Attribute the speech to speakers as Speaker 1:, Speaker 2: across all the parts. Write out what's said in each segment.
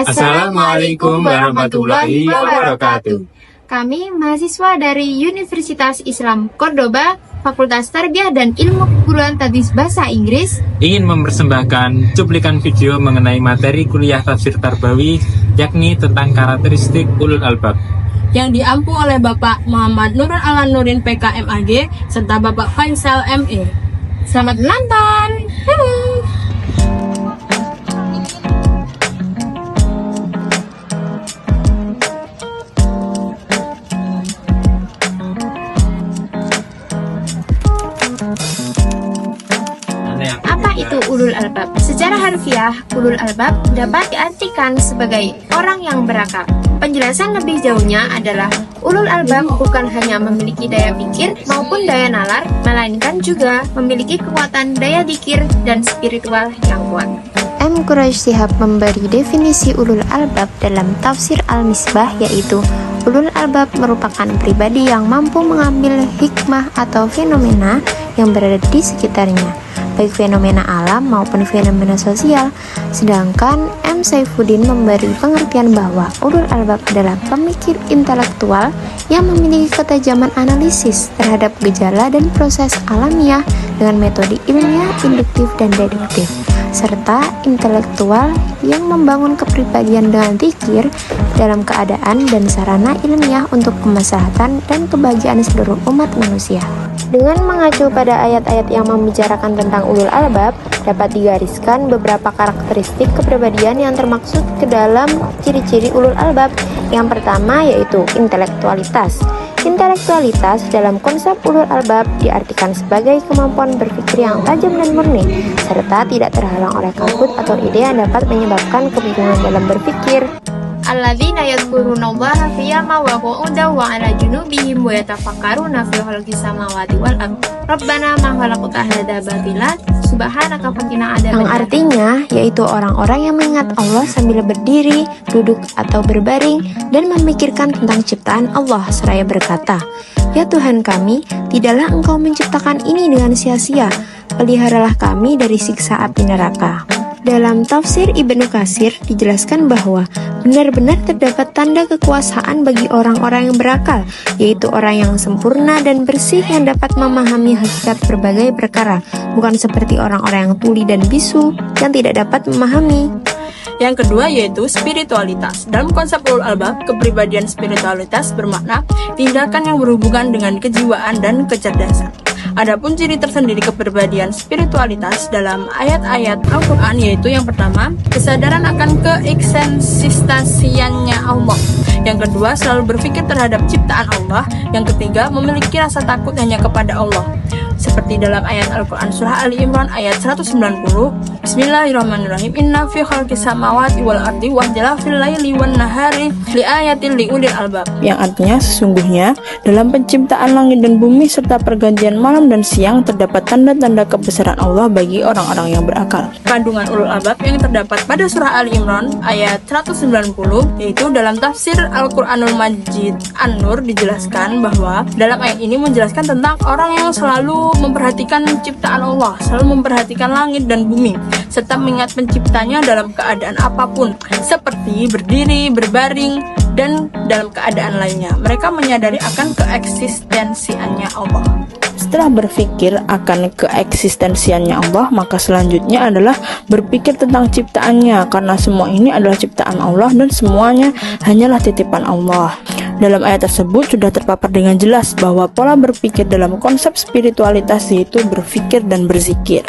Speaker 1: Assalamualaikum warahmatullahi wabarakatuh.
Speaker 2: Kami mahasiswa dari Universitas Islam Cordoba, Fakultas Tarbiyah dan Ilmu Keguruan Tadris Bahasa Inggris,
Speaker 1: ingin mempersembahkan cuplikan video mengenai materi kuliah tafsir tarbawi, yakni tentang karakteristik ulul albab,
Speaker 3: yang diampu oleh Bapak Muhammad Nurul Alan Nurin PKMAG serta Bapak Faisal ME.
Speaker 2: Selamat menonton. Apa itu ulul albab? Secara harfiah, ulul albab dapat diartikan sebagai orang yang berakal. Penjelasan lebih jauhnya adalah ulul albab bukan hanya memiliki daya pikir maupun daya nalar, melainkan juga memiliki kekuatan daya zikir dan spiritual yang kuat.
Speaker 4: M. Quraish Shihab memberi definisi ulul albab dalam tafsir Al-Misbah, yaitu ulul albab merupakan pribadi yang mampu mengambil hikmah atau fenomena yang berada di sekitarnya, baik fenomena alam maupun fenomena sosial. Sedangkan M. Saifuddin memberi pengertian bahwa ulul albab adalah pemikir intelektual yang memiliki ketajaman analisis terhadap gejala dan proses alamiah dengan metode ilmiah, induktif, dan deduktif, serta intelektual yang membangun kepribadian dengan zikir dalam keadaan dan sarana ilmiah untuk kemaslahatan dan kebahagiaan seluruh umat manusia. Dengan mengacu pada ayat-ayat yang membicarakan tentang ulul albab, dapat digariskan beberapa karakteristik kepribadian yang termaksud ke dalam ciri-ciri ulul albab. Yang pertama yaitu intelektualitas. Intelektualitas dalam konsep ulul albab diartikan sebagai kemampuan berpikir yang tajam dan murni, serta tidak terhalang oleh kabut atau ide yang dapat menyebabkan kebingungan dalam berpikir.
Speaker 2: Alladzina yadhkurunallaha qiyama wa qu'udan wa 'ala junubihim wa yatafakkaruna fi khalqis samawati wal ardh. Rabbana ma khalaqta hadza batila subhanaka faqina adzabannar.
Speaker 4: Yang artinya yaitu orang-orang yang mengingat Allah sambil berdiri, duduk atau berbaring dan memikirkan tentang ciptaan Allah seraya berkata, "Ya Tuhan kami, tidaklah Engkau menciptakan ini dengan sia-sia. Peliharalah kami dari siksa api neraka." Dalam tafsir Ibnu Katsir dijelaskan bahwa benar-benar terdapat tanda kekuasaan bagi orang-orang yang berakal, yaitu orang yang sempurna dan bersih yang dapat memahami hakikat berbagai perkara, bukan seperti orang-orang yang tuli dan bisu yang tidak dapat memahami.
Speaker 3: Yang kedua yaitu spiritualitas. Dalam konsep ulul albab, kepribadian spiritualitas bermakna tindakan yang berhubungan dengan kejiwaan dan kecerdasan. Adapun ciri tersendiri kepribadian spiritualitas dalam ayat-ayat Al-Quran yaitu yang pertama, kesadaran akan keeksistensiannya Allah. Yang kedua, selalu berpikir terhadap ciptaan Allah. Yang ketiga, memiliki rasa takut hanya kepada Allah. Seperti dalam ayat Al-Quran surah Ali Imran ayat 190, Bismillahirrahmanirrahim, Inna fi khalqis samawati wal ardi wa ikhtilafil laili wan nahari liayatil liulil albab.
Speaker 5: Yang artinya sesungguhnya dalam penciptaan langit dan bumi serta pergantian malam dan siang terdapat tanda-tanda kebesaran Allah bagi orang-orang yang berakal.
Speaker 3: Kandungan ulul albab yang terdapat pada surah Ali Imran ayat 190 yaitu dalam tafsir Al-Quranul Majid An-Nur dijelaskan bahwa dalam ayat ini menjelaskan tentang orang yang selalu memperhatikan ciptaan Allah, selalu memperhatikan langit dan bumi, serta mengingat penciptanya dalam keadaan apapun, seperti berdiri, berbaring, dan dalam keadaan lainnya. Mereka menyadari akan keeksistensiannya Allah.
Speaker 5: Setelah berpikir akan keeksistensiannya Allah, maka selanjutnya adalah berpikir tentang ciptaannya, karena semua ini adalah ciptaan Allah dan semuanya hanyalah titipan Allah. Dalam ayat tersebut sudah terpapar dengan jelas bahwa pola berpikir dalam konsep spiritualitas yaitu berpikir dan berzikir.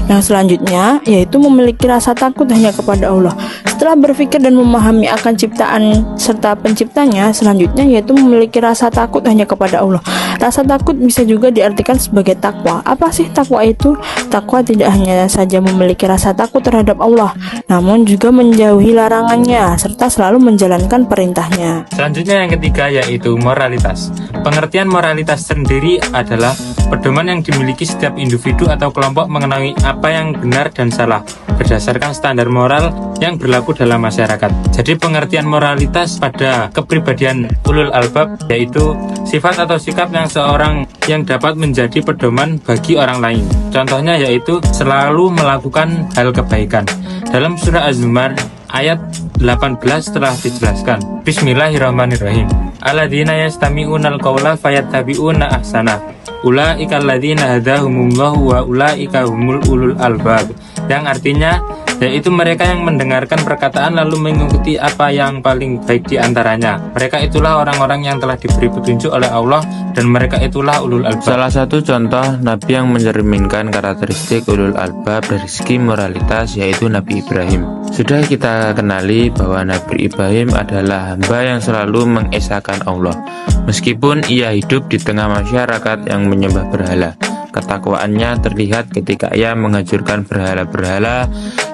Speaker 5: Yang selanjutnya yaitu memiliki rasa takut hanya kepada Allah. Setelah berpikir dan memahami akan ciptaan serta penciptanya, selanjutnya yaitu memiliki rasa takut hanya kepada Allah. Rasa takut bisa juga diartikan sebagai takwa. Apa sih takwa itu? Takwa tidak hanya saja memiliki rasa takut terhadap Allah, namun juga menjauhi larangannya serta selalu menjalankan perintahnya.
Speaker 1: Selanjutnya yang ketiga yaitu moralitas. Pengertian moralitas sendiri adalah pedoman yang dimiliki setiap individu atau kelompok mengenai apa yang benar dan salah berdasarkan standar moral yang berlaku dalam masyarakat. Jadi pengertian moralitas pada kepribadian ulul albab yaitu sifat atau sikap yang seorang yang dapat menjadi pedoman bagi orang lain. Contohnya yaitu selalu melakukan hal kebaikan. Dalam surah Az-Zumar ayat 18 telah dijelaskan. Bismillahirrahmanirrahim. Alladzina yastami'unal qawla fayattabi'una ahsana. Ulaika alladzina hadahumullahu wa ulaika humul ulul albab. Yang artinya yaitu mereka yang mendengarkan perkataan lalu mengikuti apa yang paling baik di antaranya. Mereka itulah orang-orang yang telah diberi petunjuk oleh Allah dan mereka itulah ulul albab.
Speaker 6: Salah satu contoh Nabi yang mencerminkan karakteristik ulul albab dari segi moralitas yaitu Nabi Ibrahim. Sudah kita kenali bahwa Nabi Ibrahim adalah hamba yang selalu mengesahkan Allah, meskipun ia hidup di tengah masyarakat yang menyembah berhala. Ketakwaannya terlihat ketika ia menghancurkan berhala-berhala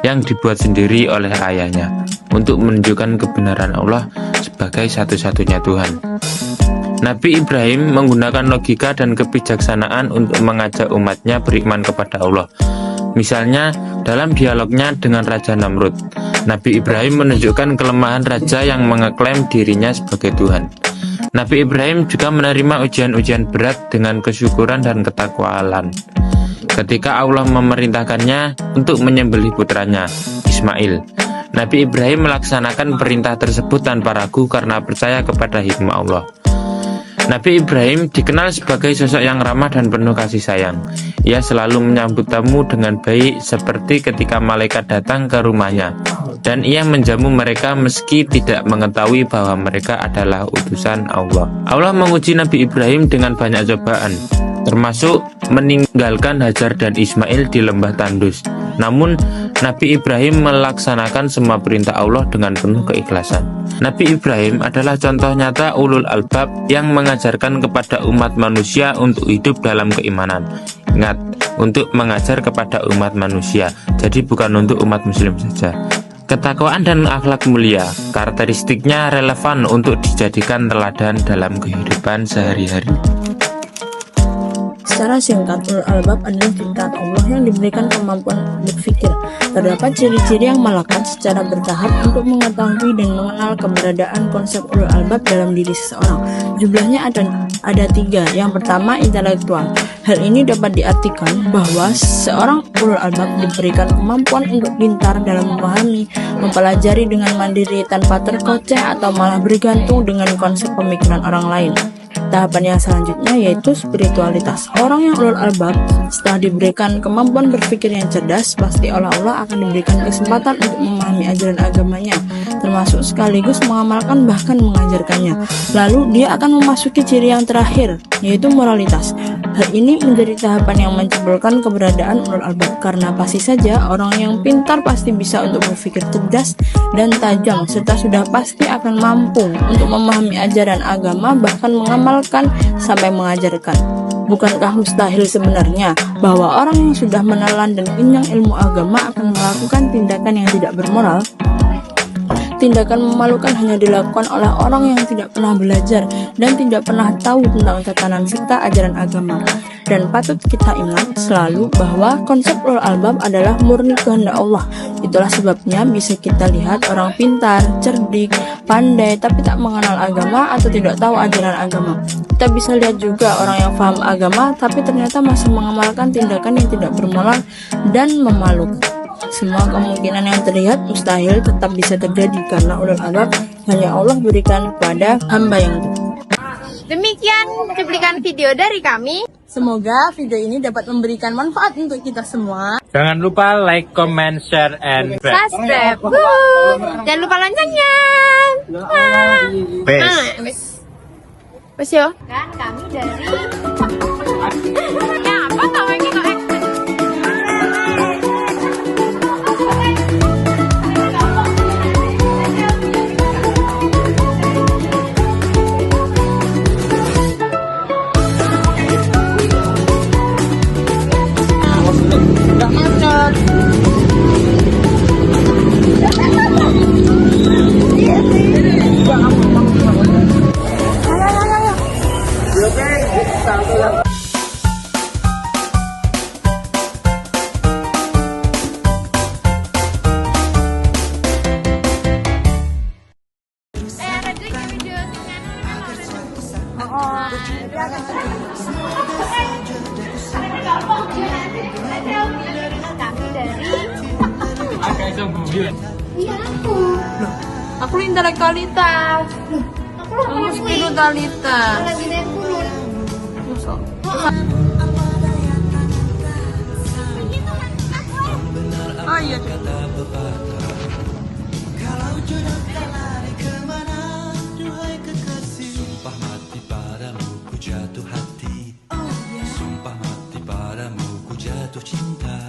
Speaker 6: yang dibuat sendiri oleh ayahnya untuk menunjukkan kebenaran Allah sebagai satu-satunya Tuhan. Nabi Ibrahim menggunakan logika dan kebijaksanaan untuk mengajak umatnya beriman kepada Allah. Misalnya dalam dialognya dengan Raja Namrud, Nabi Ibrahim menunjukkan kelemahan raja yang mengeklaim dirinya sebagai Tuhan. Nabi Ibrahim juga menerima ujian-ujian berat dengan kesyukuran dan ketakwaan. Ketika Allah memerintahkannya untuk menyembelih putranya, Ismail, Nabi Ibrahim melaksanakan perintah tersebut tanpa ragu karena percaya kepada hikmah Allah. Nabi Ibrahim dikenal sebagai sosok yang ramah dan penuh kasih sayang. Ia selalu menyambut tamu dengan baik seperti ketika malaikat datang ke rumahnya, dan ia menjamu mereka meski tidak mengetahui bahwa mereka adalah utusan Allah. Allah menguji Nabi Ibrahim dengan banyak cobaan, termasuk meninggalkan Hajar dan Ismail di lembah tandus. Namun Nabi Ibrahim melaksanakan semua perintah Allah dengan penuh keikhlasan. Nabi Ibrahim adalah contoh nyata ulul albab yang mengajarkan kepada umat manusia untuk hidup dalam keimanan. Ingat, untuk mengajar kepada umat manusia, jadi bukan untuk umat muslim saja. Ketakwaan dan akhlak mulia, karakteristiknya relevan untuk dijadikan teladan dalam kehidupan sehari-hari.
Speaker 5: Secara singkat, ulul albab adalah ciptaan Allah yang diberikan kemampuan berpikir. Terdapat ciri-ciri yang melekat secara bertahap untuk mengetahui dan mengenal keberadaan konsep ulul albab dalam diri seseorang. Jumlahnya ada 3. Yang pertama, intelektual. Hal ini dapat diartikan bahwa seorang ulul albab diberikan kemampuan untuk pintar dalam memahami, mempelajari dengan mandiri tanpa terkoceh atau malah bergantung dengan konsep pemikiran orang lain. Tahapan yang selanjutnya yaitu spiritualitas. Orang yang ulul albab setelah diberikan kemampuan berpikir yang cerdas, pasti Allah akan diberikan kesempatan untuk memahami ajaran agamanya, termasuk sekaligus mengamalkan bahkan mengajarkannya. Lalu dia akan memasuki ciri yang terakhir, yaitu moralitas. Hal ini menjadi tahapan yang mencemplungkan keberadaan ulul albab, karena pasti saja orang yang pintar pasti bisa untuk berpikir cerdas dan tajam, serta sudah pasti akan mampu untuk memahami ajaran agama bahkan mengamalkan sampai mengajarkan. Bukankah mustahil sebenarnya bahwa orang yang sudah menelan dan kenyang ilmu agama akan melakukan tindakan yang tidak bermoral? Tindakan memalukan hanya dilakukan oleh orang yang tidak pernah belajar dan tidak pernah tahu tentang tatanan serta ajaran agama. Dan patut kita ingat selalu bahwa konsep ulul albab adalah murni kehendak Allah. Itulah sebabnya bisa kita lihat orang pintar, cerdik, pandai, tapi tak mengenal agama atau tidak tahu ajaran agama. Kita bisa lihat juga orang yang paham agama, tapi ternyata masih mengamalkan tindakan yang tidak bermoral dan memalukan. Semua kemungkinan yang terlihat mustahil tetap bisa terjadi karena ulul albab hanya Allah berikan pada hamba yang
Speaker 2: Demikian cuplikan video dari kami.
Speaker 3: Semoga video ini dapat memberikan manfaat untuk kita semua.
Speaker 1: Jangan lupa like, comment, share, and
Speaker 2: Subscribe. Jangan lupa loncengnya. Wes yo. Kan kami dari ya apa tahu ini kok
Speaker 3: Aku intelektualitas. Kamu spiritualitas.
Speaker 2: lagi naik turun.
Speaker 3: Oh iya.
Speaker 7: Sumpah mati padamu ku jatuh hati. Sumpah mati padamu ku jatuh cinta.